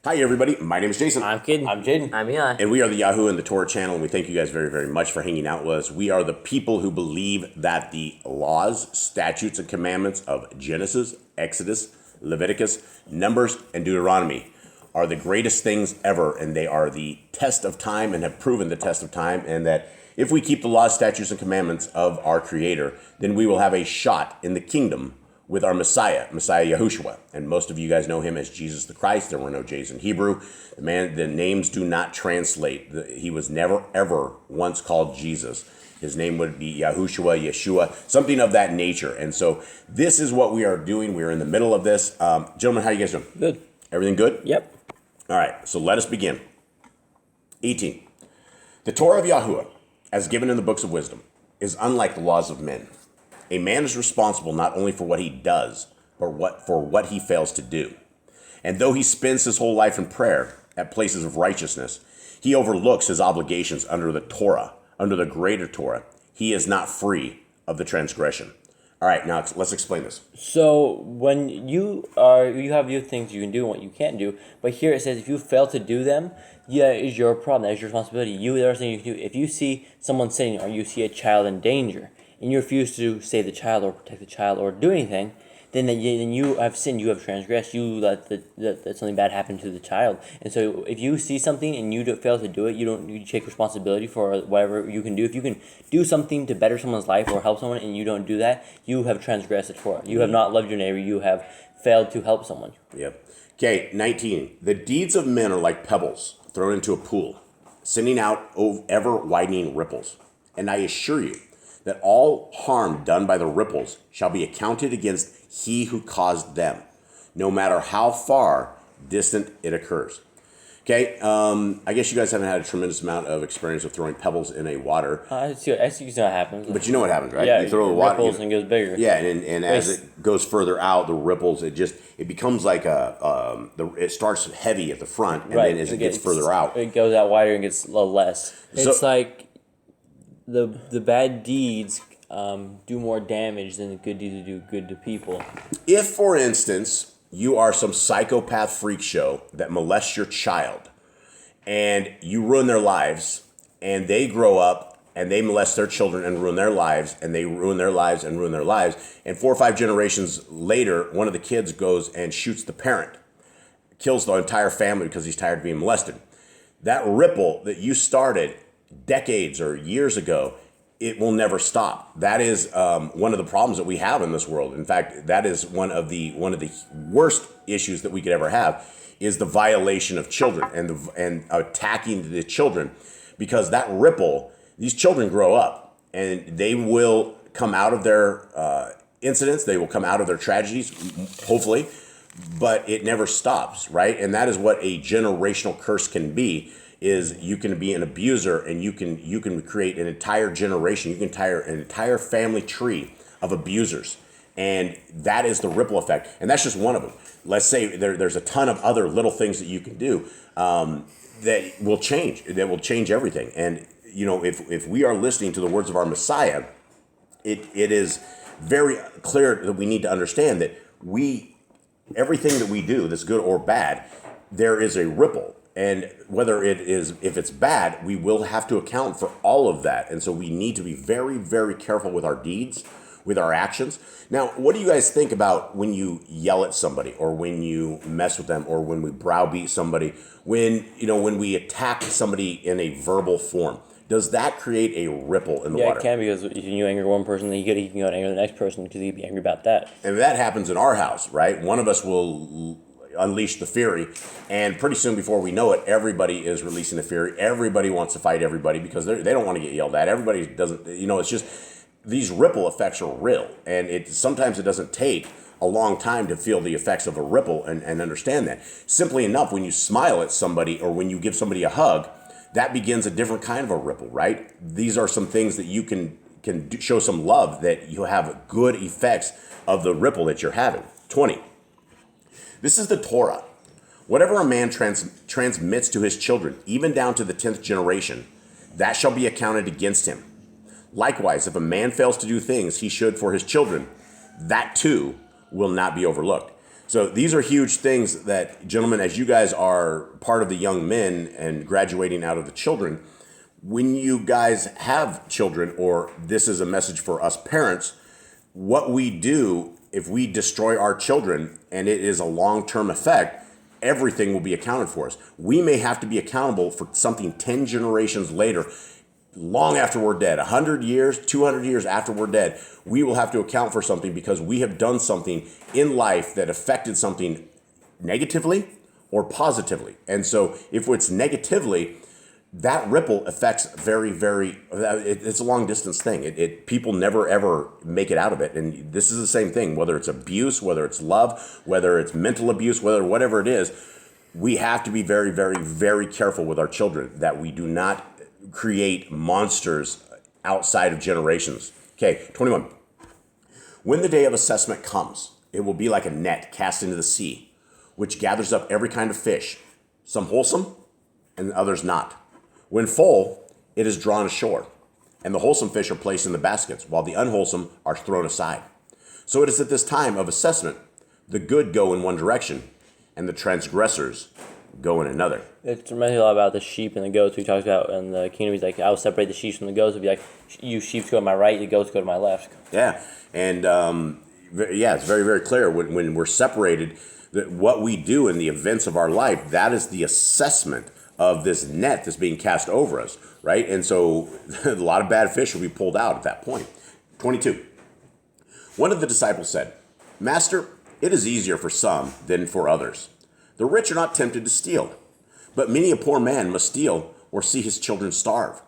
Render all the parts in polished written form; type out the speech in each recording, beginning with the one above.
Hi, everybody. My name is Jason. I'm Kid. I'm Jaden. I'm Eli. And we are the YHWH and the Torah channel, and we thank you guys very, very much for hanging out with us. We are the people who believe that the laws, statutes, and commandments of Genesis, Exodus, Leviticus, Numbers, and Deuteronomy are the greatest things ever, and they are the test of time and have proven the test of time, and that if we keep the laws, statutes, and commandments of our Creator, then we will have a shot in the kingdom with our Messiah YHWH. And most of you guys know him as Jesus the Christ. There were no J's in Hebrew. The names do not translate. He was never, ever once called Jesus. His name would be Yahushua, Yeshua, something of that nature. And so this is what we are doing. We are in the middle of this. Gentlemen, how you guys doing? Good. Everything good? Yep. All right, so let us begin. 18. The Torah of YHWH, as given in the books of wisdom, is unlike the laws of men. A man is responsible not only for what he does, but for what he fails to do. And though he spends his whole life in prayer at places of righteousness, he overlooks his obligations under the Torah, under the greater Torah. He is not free of the transgression. All right, now let's explain this. So when you have your things you can do and what you can't do, but here it says if you fail to do them, yeah, it's your problem. That's your responsibility. There are things you can do. If you see someone sinning or you see a child in danger, and you refuse to save the child or protect the child or do anything, then you have sinned, you have transgressed, you let that something bad happen to the child. And so if you see something and you fail to do it, you take responsibility for whatever you can do. If you can do something to better someone's life or help someone and you don't do that, you have transgressed the Torah. You have not loved your neighbor, you have failed to help someone. Yep. Okay, 19. The deeds of men are like pebbles thrown into a pool, sending out ever-widening ripples. And I assure you, that all harm done by the ripples shall be accounted against he who caused them, no matter how far distant it occurs. Okay, I guess you guys haven't had a tremendous amount of experience of throwing pebbles in a water. I see what happens. But you know what happens, right? Yeah, you throw the water, ripples and it goes bigger. Yeah, and as it goes further out, the ripples, it becomes like it starts heavy at the front, and then as it gets further out, it goes out wider and gets a little less. It's like the bad deeds do more damage than the good deeds do good to people. If, for instance, you are some psychopath freak show that molests your child and you ruin their lives, and they grow up and they molest their children and ruin their lives, and they ruin their lives and ruin their lives, and 4 or 5 generations later, one of the kids goes and shoots the parent, kills the entire family because he's tired of being molested. That ripple that you started decades or years ago, it will never stop. That is one of the problems that we have in this world. In fact, that is one of the worst issues that we could ever have, is the violation of children and attacking the children, because that ripple, these children grow up and they will come out of their incidents, they will come out of their tragedies, hopefully, but it never stops, right? And that is what a generational curse can be. Is you can be an abuser and you can create an entire generation, you can entire an entire family tree of abusers. And that is the ripple effect. And that's just one of them. Let's say there's a ton of other little things that you can do that will change everything. And you know, if we are listening to the words of our Messiah, it is very clear that we need to understand that everything that we do that's good or bad, there is a ripple. And if it's bad, we will have to account for all of that. And so we need to be very, very careful with our deeds, with our actions. Now, what do you guys think about when you yell at somebody, or when you mess with them, or when we browbeat somebody, when we attack somebody in a verbal form? Does that create a ripple in the water? Yeah, it can, because if you anger one person, then you can go and anger the next person because you can be angry about that. And that happens in our house, right? One of us will unleash the fury, and pretty soon, before we know it, everybody is releasing the fury. Everybody wants to fight everybody because they don't want to get yelled at. Everybody doesn't, it's just these ripple effects are real, and sometimes it doesn't take a long time to feel the effects of a ripple and understand that. Simply enough, when you smile at somebody or when you give somebody a hug, that begins a different kind of a ripple, right? These are some things that you can show some love, that you have good effects of the ripple that you're having. 20. This is the Torah. Whatever a man transmits to his children, even down to the 10th generation, that shall be accounted against him. Likewise, if a man fails to do things he should for his children, that too will not be overlooked. So these are huge things that, gentlemen, as you guys are part of the young men and graduating out of the children, when you guys have children, or this is a message for us parents, what we do if we destroy our children and it is a long-term effect, everything will be accounted for us. We may have to be accountable for something 10 generations later, long after we're dead, 100 years, 200 years after we're dead. We will have to account for something because we have done something in life that affected something negatively or positively. And so if it's negatively, that ripple affects it's a long distance thing. People never ever make it out of it. And this is the same thing, whether it's abuse, whether it's love, whether it's mental abuse, whatever it is, we have to be very, very, very careful with our children that we do not create monsters outside of generations. Okay, 21. When the day of assessment comes, it will be like a net cast into the sea, which gathers up every kind of fish, some wholesome and others not. When full, it is drawn ashore, and the wholesome fish are placed in the baskets, while the unwholesome are thrown aside. So it is at this time of assessment, the good go in one direction, and the transgressors go in another. It reminds me a lot about the sheep and the goats we talked about in the kingdom. He's like, I'll separate the sheep from the goats. It'll be like, you sheep go to my right, the goats go to my left. Yeah, and it's very, very clear when we're separated, that what we do in the events of our life, that is the assessment of this net that's being cast over us, right? And so a lot of bad fish will be pulled out at that point. 22. One of the disciples said, Master, it is easier for some than for others. The rich are not tempted to steal, but many a poor man must steal or see his children starve.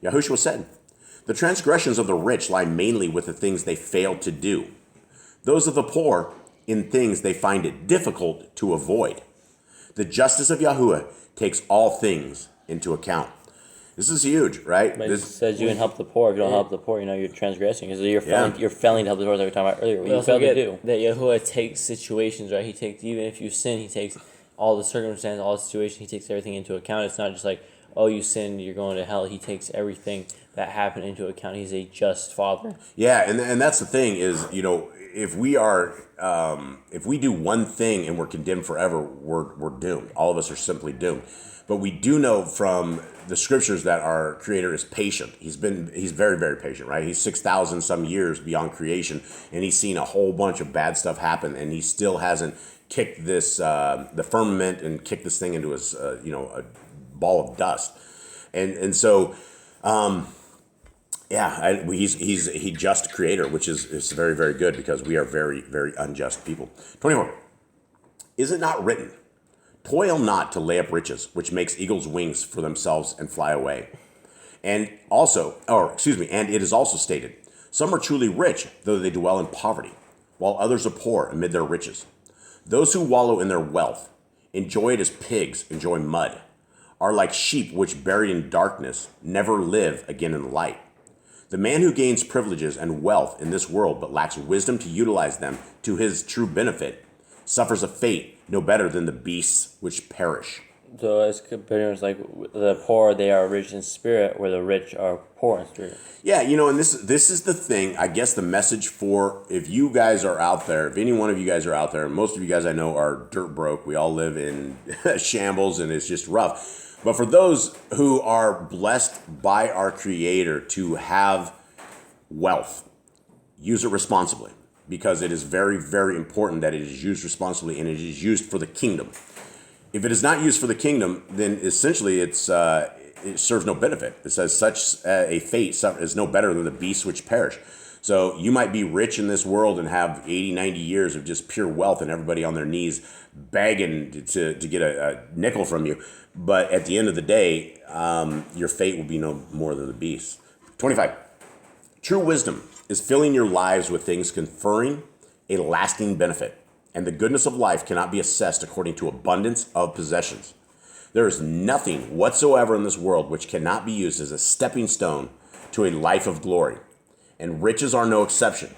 YHWH said, the transgressions of the rich lie mainly with the things they fail to do. Those of the poor in things they find it difficult to avoid. The justice of YHWH takes all things into account. This is huge, right? But it says you can help the poor. If you don't help the poor, you're transgressing. Because you're failing to help the poor, like we were talking about earlier. What you fail to do. That YHWH takes situations, right? He takes, even if you sin, he takes all the circumstances, all the situations, he takes everything into account. It's not just like, oh, you sinned, you're going to hell. He takes everything that happened into account. He's a just father. Yeah, and that's the thing is, if we are, if we do one thing and we're condemned forever, we're doomed. All of us are simply doomed. But we do know from the scriptures that our Creator is patient. He's very, very patient, right? He's 6,000 some years beyond creation, and he's seen a whole bunch of bad stuff happen, and he still hasn't kicked this, the firmament, and kicked this thing into his, a ball of dust. And so, he's a just creator, which is very, very good because we are very, very unjust people. 24. Is it not written, toil not to lay up riches, which makes eagles' wings for themselves and fly away? And it is also stated, some are truly rich, though they dwell in poverty, while others are poor amid their riches. Those who wallow in their wealth, enjoy it as pigs enjoy mud, are like sheep which buried in darkness never live again in the light. The man who gains privileges and wealth in this world but lacks wisdom to utilize them to his true benefit suffers a fate no better than the beasts which perish. So it's pretty much like the poor, they are rich in spirit, where the rich are poor in spirit. Yeah, and this is the thing, I guess the message for, if you guys are out there, if any one of you guys are out there, and most of you guys I know are dirt broke, we all live in shambles and it's just rough. But for those who are blessed by our Creator to have wealth, use it responsibly, because it is very, very important that it is used responsibly and it is used for the kingdom. If it is not used for the kingdom, then essentially it serves no benefit. It says such a fate is no better than the beasts which perish. So you might be rich in this world and have 80, 90 years of just pure wealth and everybody on their knees begging to get a nickel from you. But at the end of the day, your fate will be no more than the beast. 25. True wisdom is filling your lives with things conferring a lasting benefit, and the goodness of life cannot be assessed according to abundance of possessions. There is nothing whatsoever in this world which cannot be used as a stepping stone to a life of glory, and riches are no exception.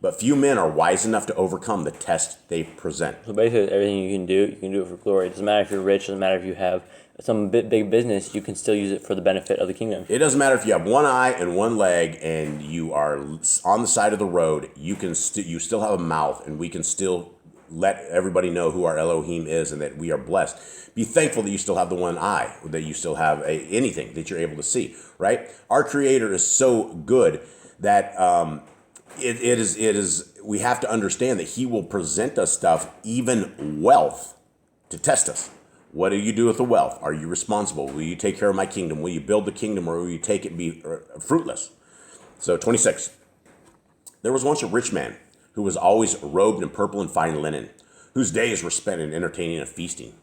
But few men are wise enough to overcome the test they present. So basically, everything you can do it for glory. It doesn't matter if you're rich. It doesn't matter if you have some big business. You can still use it for the benefit of the kingdom. It doesn't matter if you have one eye and one leg, and you are on the side of the road. You still have a mouth, and we can still let everybody know who our Elohim is and that we are blessed. Be thankful that you still have the one eye, that you still have anything that you're able to see, right? Our Creator is so good that it is. We have to understand that He will present us stuff, even wealth, to test us. What do you do with the wealth? Are you responsible? Will you take care of my kingdom? Will you build the kingdom, or will you take it be fruitless? So 26. There was once a rich man who was always robed in purple and fine linen, whose days were spent in entertaining and feasting.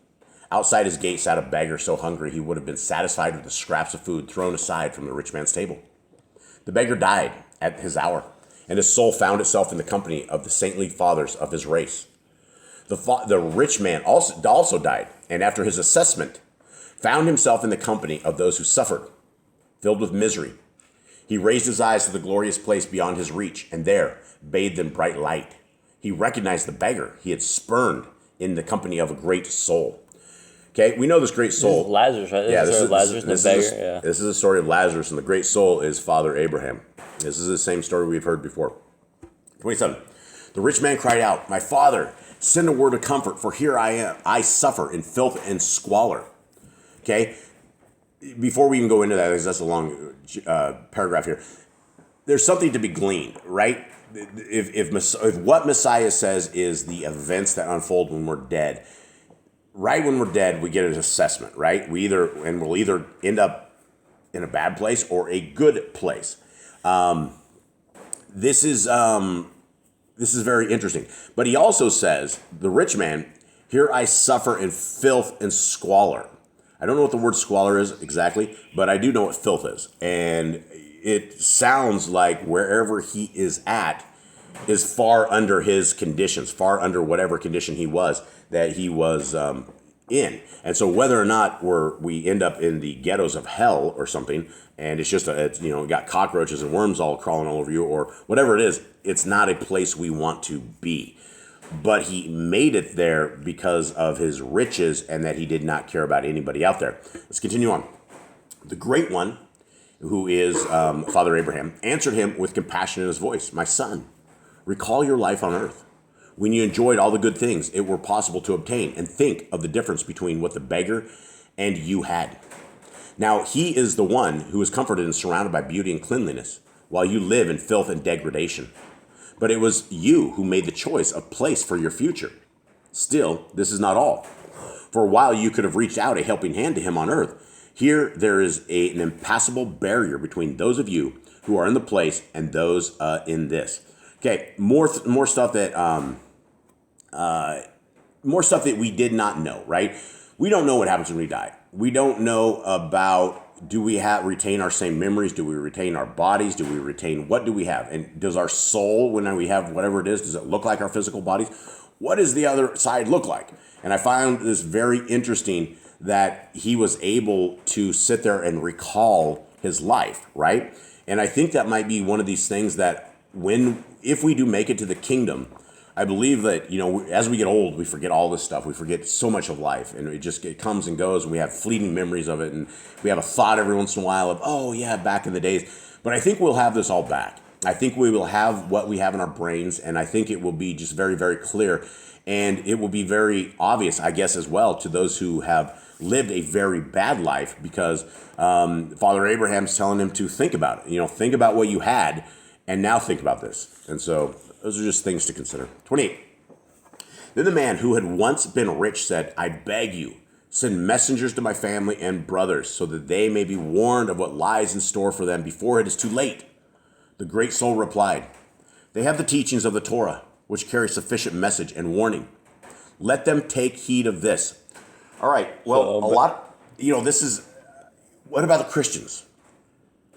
Outside his gate sat a beggar so hungry he would have been satisfied with the scraps of food thrown aside from the rich man's table. The beggar died at his hour, and his soul found itself in the company of the saintly fathers of his race. The rich man also died, and after his assessment, found himself in the company of those who suffered, filled with misery. He raised his eyes to the glorious place beyond his reach, and there bathed in bright light. He recognized the beggar he had spurned in the company of a great soul. Okay, we know this great soul. This is Lazarus, right? Yeah, this is Lazarus and the beggar. This is the story of Lazarus, and the great soul is Father Abraham. This is the same story we've heard before. 27. The rich man cried out, "My father, send a word of comfort, for here I am. I suffer in filth and squalor." Okay? Before we even go into that, because that's a long paragraph here, there's something to be gleaned, right? If what Messiah says is the events that unfold when we're dead, right when we're dead, we get an assessment, right? We'll either end up in a bad place or a good place. This is very interesting. But he also says, the rich man, "Here I suffer in filth and squalor." I don't know what the word squalor is exactly, but I do know what filth is. And it sounds like wherever he is at is far under his conditions, far under whatever condition he was in. And so whether or not we end up in the ghettos of hell or something, and it's just got cockroaches and worms all crawling all over you, or whatever it is, it's not a place we want to be. But he made it there because of his riches and that he did not care about anybody out there. Let's continue on. The great one, who is Father Abraham, answered him with compassion in his voice, "My son, recall your life on earth, when you enjoyed all the good things it were possible to obtain, and think of the difference between what the beggar and you had. Now he is the one who is comforted and surrounded by beauty and cleanliness, while you live in filth and degradation. But it was you who made the choice of place for your future. Still, this is not all. For while you could have reached out a helping hand to him on earth, here there is an impassable barrier between those of you who are in the place and those in this." Okay, more stuff that we did not know, right? We don't know what happens when we die. We don't know about, do we retain our same memories? Do we retain our bodies? Do we retain, what do we have? And does our soul, when we have whatever it is, does it look like our physical bodies? What does the other side look like? And I found this very interesting, that he was able to sit there and recall his life, right? And I think that might be one of these things that if we do make it to the kingdom, I believe that, as we get old, we forget all this stuff. We forget so much of life, and it comes and goes, and we have fleeting memories of it, and we have a thought every once in a while of, oh yeah, back in the days. But I think we'll have this all back. I think we will have what we have in our brains, and I think it will be just very, very clear, and it will be very obvious, I guess, as well, to those who have lived a very bad life, because Father Abraham's telling him to think about it. Think about what you had, and now think about this. And so those are just things to consider. 28. Then the man who had once been rich said, "I beg you, send messengers to my family and brothers, so that they may be warned of what lies in store for them before it is too late." The great soul replied, "They have the teachings of the Torah, which carry sufficient message and warning. Let them take heed of this." All right, well, this is, what about the Christians?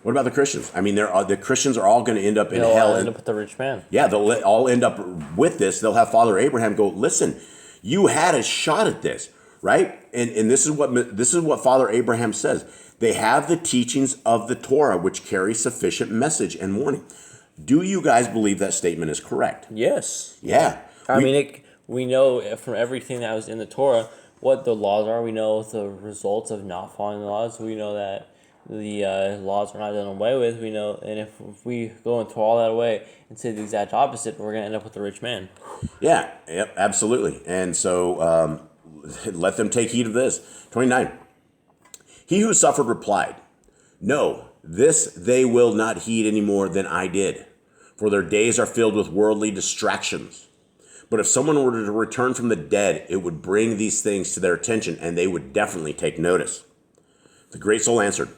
What about the Christians? I mean, the Christians are all going to end up in hell. They'll end up with the rich man. Yeah, they'll all end up with this. They'll have Father Abraham go, "Listen, you had a shot at this, right?" And this is what Father Abraham says. They have the teachings of the Torah, which carry sufficient message and warning. Do you guys believe that statement is correct? Yes. Yeah. We know from everything that was in the Torah what the laws are. We know the results of not following the laws. We know that laws are not done away with. We know, and if we go and throw all that away and say the exact opposite, we're going to end up with the rich man. Yeah, yep, absolutely. And so let them take heed of this. 29. He who suffered replied, "No, this they will not heed any more than I did, for their days are filled with worldly distractions. But if someone were to return from the dead, it would bring these things to their attention, and they would definitely take notice." The great soul answered,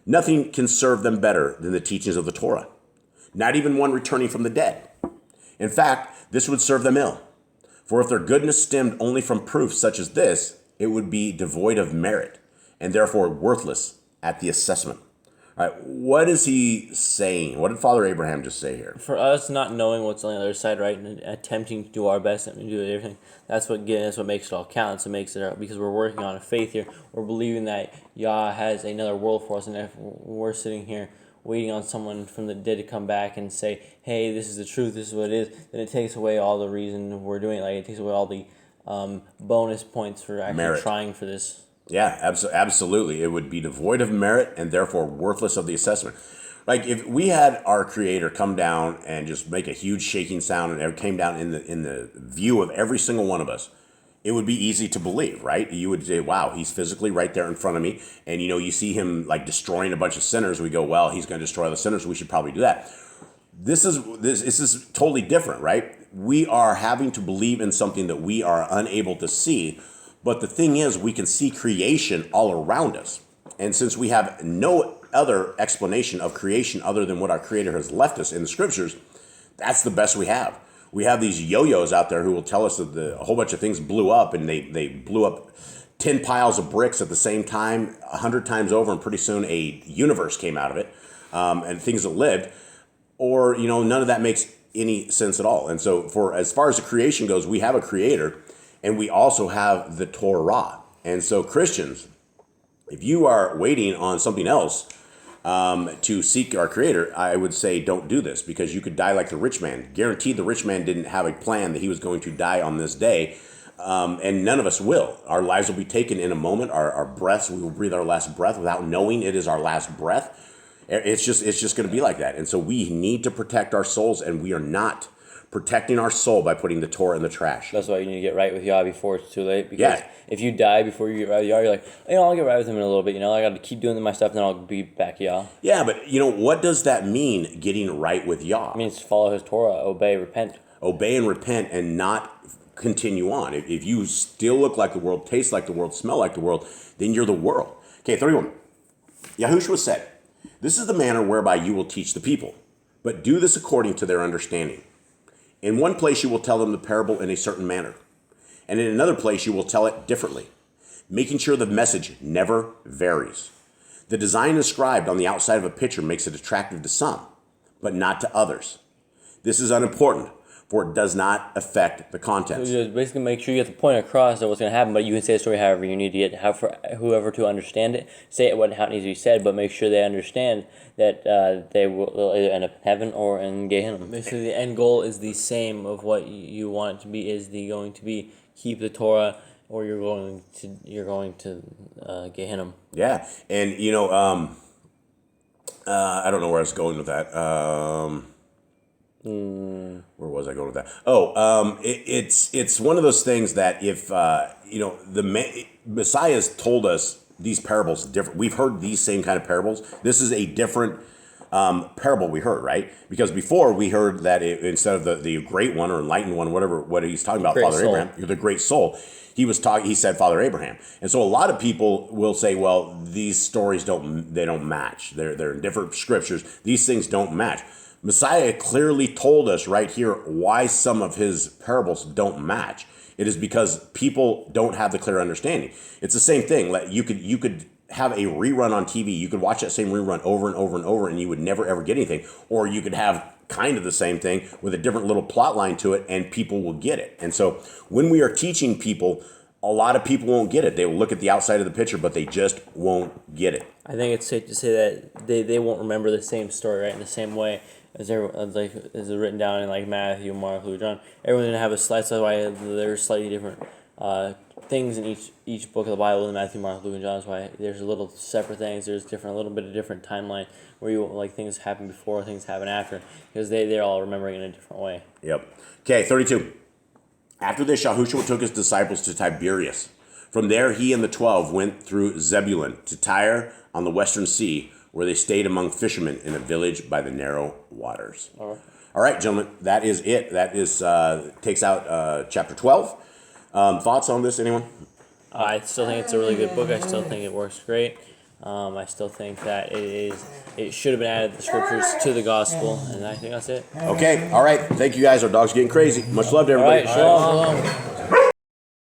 "Nothing can serve them better than the teachings of the Torah, not even one returning from the dead. In fact, this would serve them ill. For if their goodness stemmed only from proofs such as this, it would be devoid of merit, and therefore worthless at the assessment." All right, what is he saying? What did Father Abraham just say here? For us, not knowing what's on the other side, right, and attempting to do our best and do everything, that's what makes it all count. So it makes it because we're working on a faith here. We're believing that Yah has another world for us, and if we're sitting here waiting on someone from the dead to come back and say, "Hey, this is the truth. This is what it is," then it takes away all the reason we're doing it. Like it takes away all the bonus points for actually Merit. trying for this. Yeah, absolutely. It would be devoid of merit and therefore worthless of the assessment. Like if we had our Creator come down and just make a huge shaking sound and it came down in the view of every single one of us, it would be easy to believe, right? You would say, "Wow, he's physically right there in front of me," and you see him like destroying a bunch of sinners. We go, "Well, he's going to destroy the sinners. We should probably do that." This is totally different, right? We are having to believe in something that we are unable to see. But the thing is, we can see creation all around us. And since we have no other explanation of creation other than what our Creator has left us in the Scriptures, that's the best we have. We have these yo-yos out there who will tell us that a whole bunch of things blew up, and they blew up 10 piles of bricks at the same time, 100 times over, and pretty soon a universe came out of it, and things that lived. Or, none of that makes any sense at all. And so as far as the creation goes, we have a Creator, and we also have the Torah. And so Christians, if you are waiting on something else to seek our Creator, I would say don't do this, because you could die like the rich man. Guaranteed the rich man didn't have a plan that he was going to die on this day, and none of us will. Our lives will be taken in a moment. Our breaths, we will breathe our last breath without knowing it is our last breath. It's just going to be like that. And so we need to protect our souls, and we are not protecting our soul by putting the Torah in the trash. That's why you need to get right with Yah before it's too late. Because if you die before you get right with Yah, you're like, I'll get right with him in a little bit. I got to keep doing my stuff, and then I'll be back Yah. Yeah, but what does that mean, getting right with Yah? It means follow his Torah, obey, repent. Obey and repent and not continue on. If you still look like the world, taste like the world, smell like the world, then you're the world. Okay, 31. YHWH said, "This is the manner whereby you will teach the people, but do this according to their understanding. In one place you will tell them the parable in a certain manner, and in another place you will tell it differently, making sure the message never varies. The design inscribed on the outside of a picture makes it attractive to some, but not to others. This is unimportant, for it does not affect the contents." So just basically make sure you get the point across of what's going to happen, but you can say the story however you need to get for whoever to understand it. Say it how it needs to be said, but make sure they understand that they will either end up in heaven or in Gehenna. Basically, the end goal is the same of what you want it to be. Going to be keep the Torah, or you're going to Gehenna. Yeah, and I don't know where I was going with that. Where was I going with that? It's one of those things that if Messiah's told us these parables different. We've heard these same kind of parables. This is a different parable we heard, right? Because before we heard that instead of the great one or enlightened one, what he's talking about, Father Abraham, the great soul. He said Father Abraham. And so a lot of people will say, well, these stories don't match. They're in different scriptures. These things don't match. Messiah clearly told us right here why some of his parables don't match. It is because people don't have the clear understanding. It's the same thing. Like you could have a rerun on TV. You could watch that same rerun over and over and over, and you would never ever get anything. Or you could have kind of the same thing with a different little plot line to it, and people will get it. And so when we are teaching people, a lot of people won't get it. They will look at the outside of the picture, but they just won't get it. I think it's safe to say that they won't remember the same story, right, in the same way as is written down in like Matthew, Mark, Luke, John. Everyone's gonna have a slight. That's why they're slightly different things in each book of the Bible, in Matthew, Mark, Luke, and John. That's why there's little separate things. There's a little bit of different timeline where you like things happen before, things happen after, because they're all remembering in a different way. Yep. Okay, 32. After this, Yahushua took his disciples to Tiberias. From there, he and the 12 went through Zebulun to Tyre on the western sea, where they stayed among fishermen in a village by the narrow waters. All right, gentlemen, that is it. That is takes out chapter 12. Thoughts on this, anyone? I still think it's a really good book. I still think it works great. I still think that it should have been added, the scriptures, to the gospel, and I think that's it. Okay, all right. Thank you guys. Our dog's getting crazy. Much love to All everybody. right, shalom.